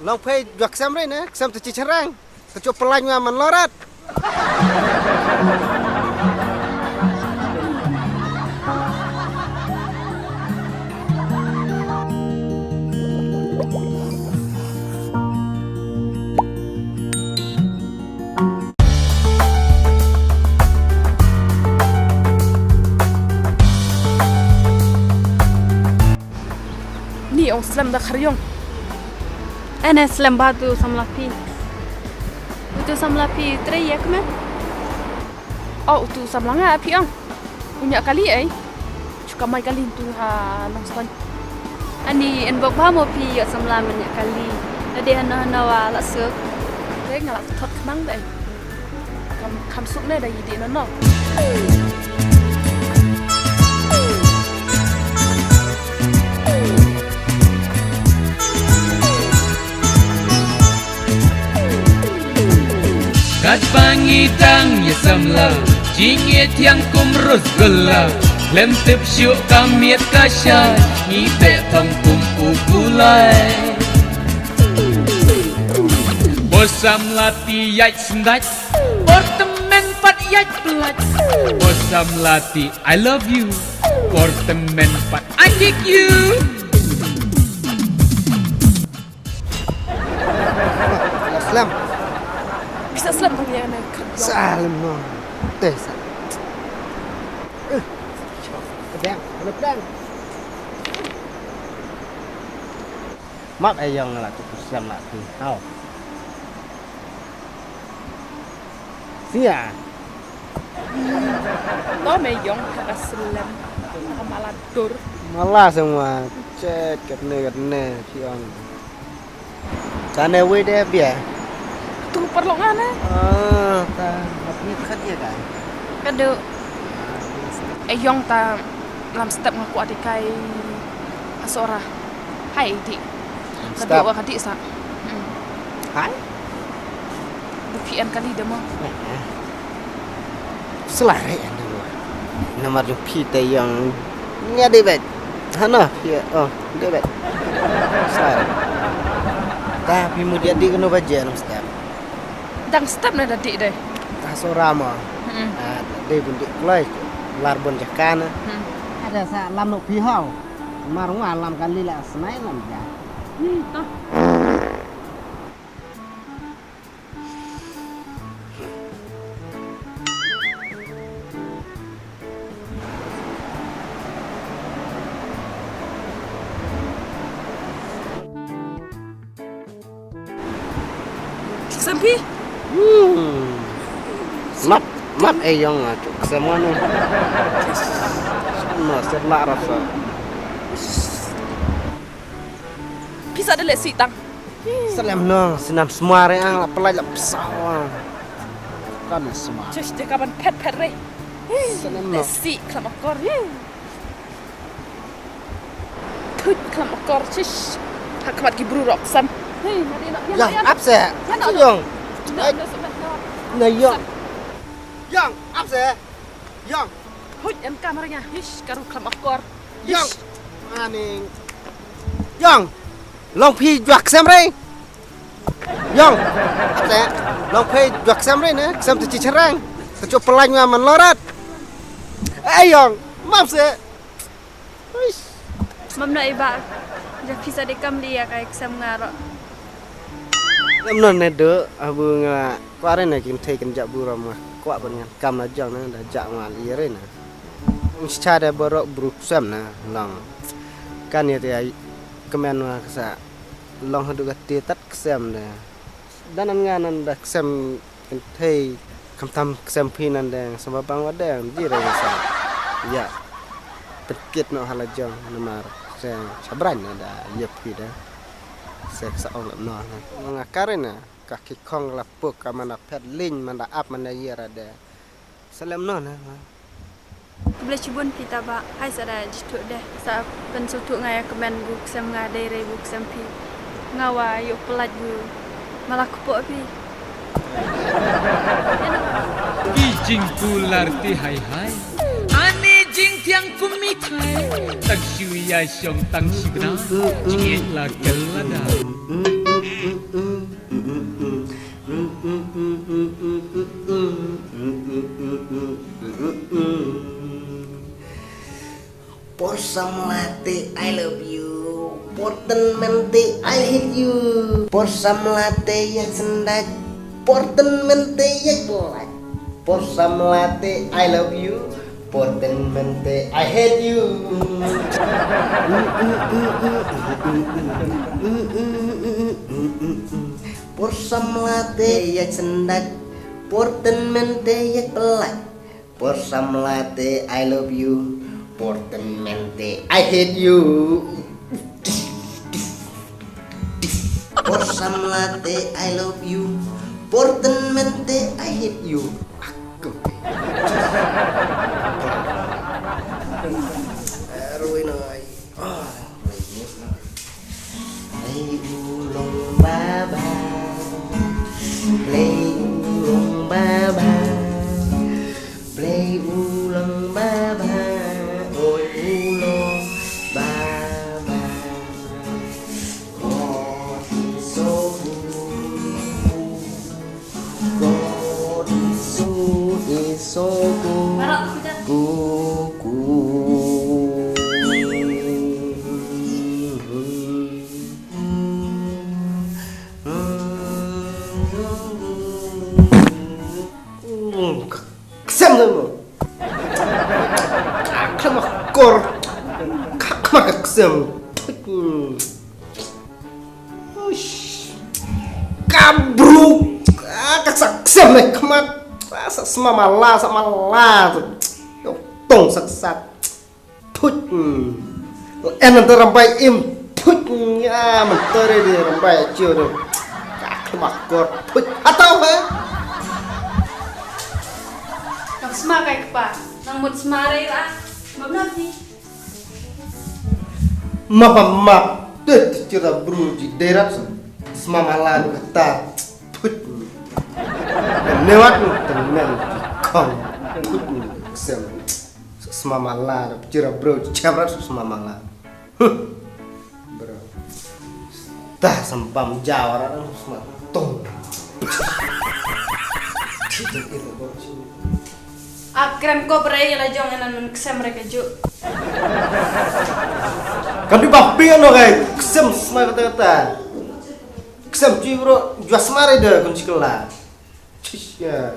long pay juak sam re na sam tu cicerang tu pelanya man lorat ni ong slam da kharyong أنا سلم باتو سملافي وتو سملافي تريك ما oh tu samlanga api ang punya kali ai cuka mai kali tu ha long stan أني إن بقى مو في سملا من يكلي لدي هنا ولا سوق dek ngala thot nang dai kam suk ne da yidi no no Kat pangitang ya samla Jingit yang kumrus gula Lem tip syuk kamiat kasya Ngite tong kumpu kulai Bosam lati yait sendat Portemen pat yait pelat Bosam lati I love you Portemen pat I kick you Islam bisa slam bang ya na salam no teh pedang pedang mak ayang lah tu sam lah tu tau sia to me yong ka slam kamaladur malah semua cek kene kion kana we deh biar tu perlongan na ta tapi kan ya kan كدو yong ta lam step ngaku adikai asora hai di Step. kedua kadi sa hai bukian kali demo selare nama tu pita yang nyade bet hana ya oh de bet sai tapi kemudian di kena baca nam step dang step na da di dai kasorama de bundik klai larbon jakana ada sa lam no pi hau marung alam kali la senai lam ja to sampai map yang tu semua ni semua serla rasa bisa ada lesi tang selam no senam semua yang la pelaj la pesawang kan semua cus de kaban pet re selam no lesi klamakor tut klamakor cus hakmat gibru rok sam hei mari nak yang apa sih yang na yang yang apa sih yang hut em kamarnya hish karu klamakor yang aning yang long pi juak sam re yang apa sih long pi juak sam re na sam tu cicerang tu pelanya man lorat yang maaf sih ممنوع إباء جا في سادة كم ليا كايك سام ngaro em non ne de abu nga kware na kin thai kan ja bu ram kwa ban ngan kam na jang na da ja ma li re na cha da boro bru sam na long kan ye ai kemen wa sa long hadu ga ti tat ksem da dan nga nan da ksem kan thai kam tam ksem phi nan da sama bang wa da ji re sa ya pedkit no hala jang na mar sa chabran na da ye phi da seksa ong lam no ngakare na kaki kong la puk kamana pet lin manda ap mana yera de salam no na boleh cubun kita ba hai sada jitu deh sa pensutu ngaya kemen buk sam ngade re buk sam pi ngawa yuk pelaj bu malah kupo pi Kijing pular ti hai hai Ane jing tiang kumitai Tak syuya syong tang signa Jingit la gelada hate you. Por some latte yang sendat, porten mente yang pelaj. Por some latte I love you, porten mente I hate you. Por some latte yang sendat, porten mente yang pelaj. Por some latte I love you, porten mente I hate you. Por some latte I love you, porten mente I hate you. Aku. Erwinoi. Play ulong baba, play ulong baba, play ulong baba, oi ulong baba. God is so good, God is so good. Kesem dulu. Kamu kor, kamu kesem. Kabruk, kesem nih kemat. Sama malah tuh. Tong saksat. Put. Nanti rampai im. Put ya menteri di rampai aja tuh. Kamu kor. Put atau apa? Sma kayak apa? Nang mood semare lah. Mabnap ni. Map. Tuh cerita bro di daerah semamalan ketat. Put. Lewat temen kong. Put kesem. Semamalan cerita bro cerita semamalan. Bro. Tah sempam jawara semua tong. Akrem ko berai la jong enan men kesem mereka juk. Kan di papi kan kayak kesem semua kata-kata. Kesem cuy bro jual semare dah kunci kelas. Cisya.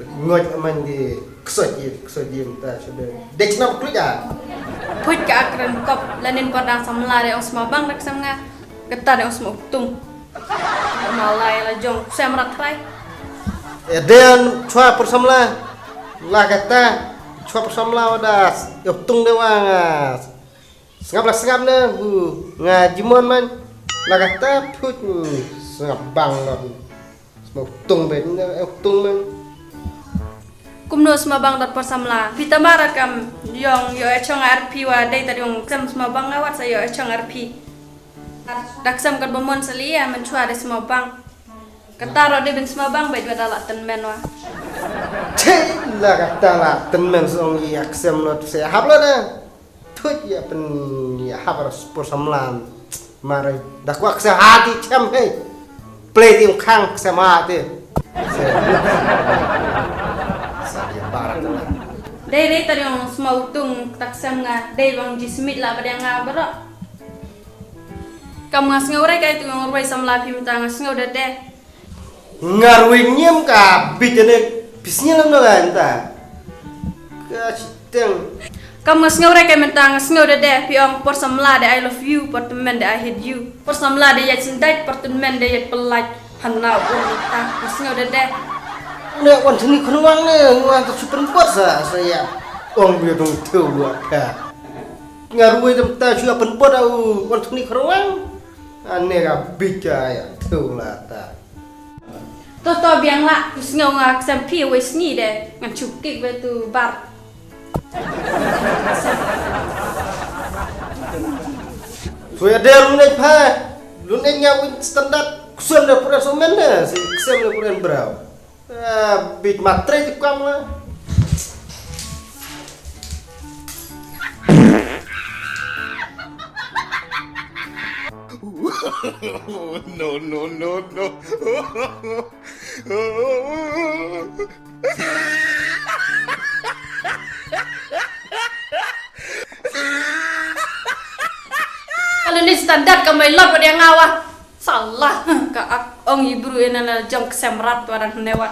Ngoj aman di kesoji minta sudah. Dek nak kerja. Put ke akrem kop lanin padang samlare ong semua bang dak sem nga. Ketar ong semua tung. Malai la jong kesem ratrai. Ya dan cua persamla. Lah kata cua persamla wadas. Yoptung dewangas. Sengap na bu ngajimon man. Lah kata put sengap bang lah. Semua tung ben tung man. Kumno semua bang dat persamla. Pita marakam yong yo echong RP wa dai tadi yong sem semua bang ngawat saya yo echong RP. Dak sem kat bomon selia mencua de semua bang. Ketaro de ben semua bang baik pada laten men wa. Lah kata lah temen song iya kesem lot saya hap lo dah. Tut ya pen ya hap harus persamlan. Mari dak wak saya hati cem hei. Play tim kang kesem hati. Saya barat lah. Dai tadi yong semua utung tak sem nga dai bang jismit lah pada nga berok. Kamu ngas ngawrai kai tu ngawrai samla pi minta ngas ngaw dah deh. Ngarwing nyem ka bitene bisnya lam doang ta. Kaciteng. Kamu ngas ngawrai kai minta ngas ngaw dah deh pi ong por samla de I love you por temen de I hate you. Por samla de ya cintai por temen de ya pelaj hanau unita ngas ngaw dah deh. Nek wan sini keruang ne ngwan tu super bos saya. Ong biar dong teu ka. Ngarwing temta juga penpot au wan sini keruang. Ane ka bicara teu lah ta. Toto biang lah, kus ngau ngak sampi wes ni deh, ngan cukik betu bar. Suya dia lunek pa, lunek nyawin standar kusen dah pura somen dah, si kusen dah pura berau. Bit matre tu kam lah. No. Kalau ni standar kami lot pada yang ngawah. Salah. Ka ong ibru ina na jong kesemrat warang newat.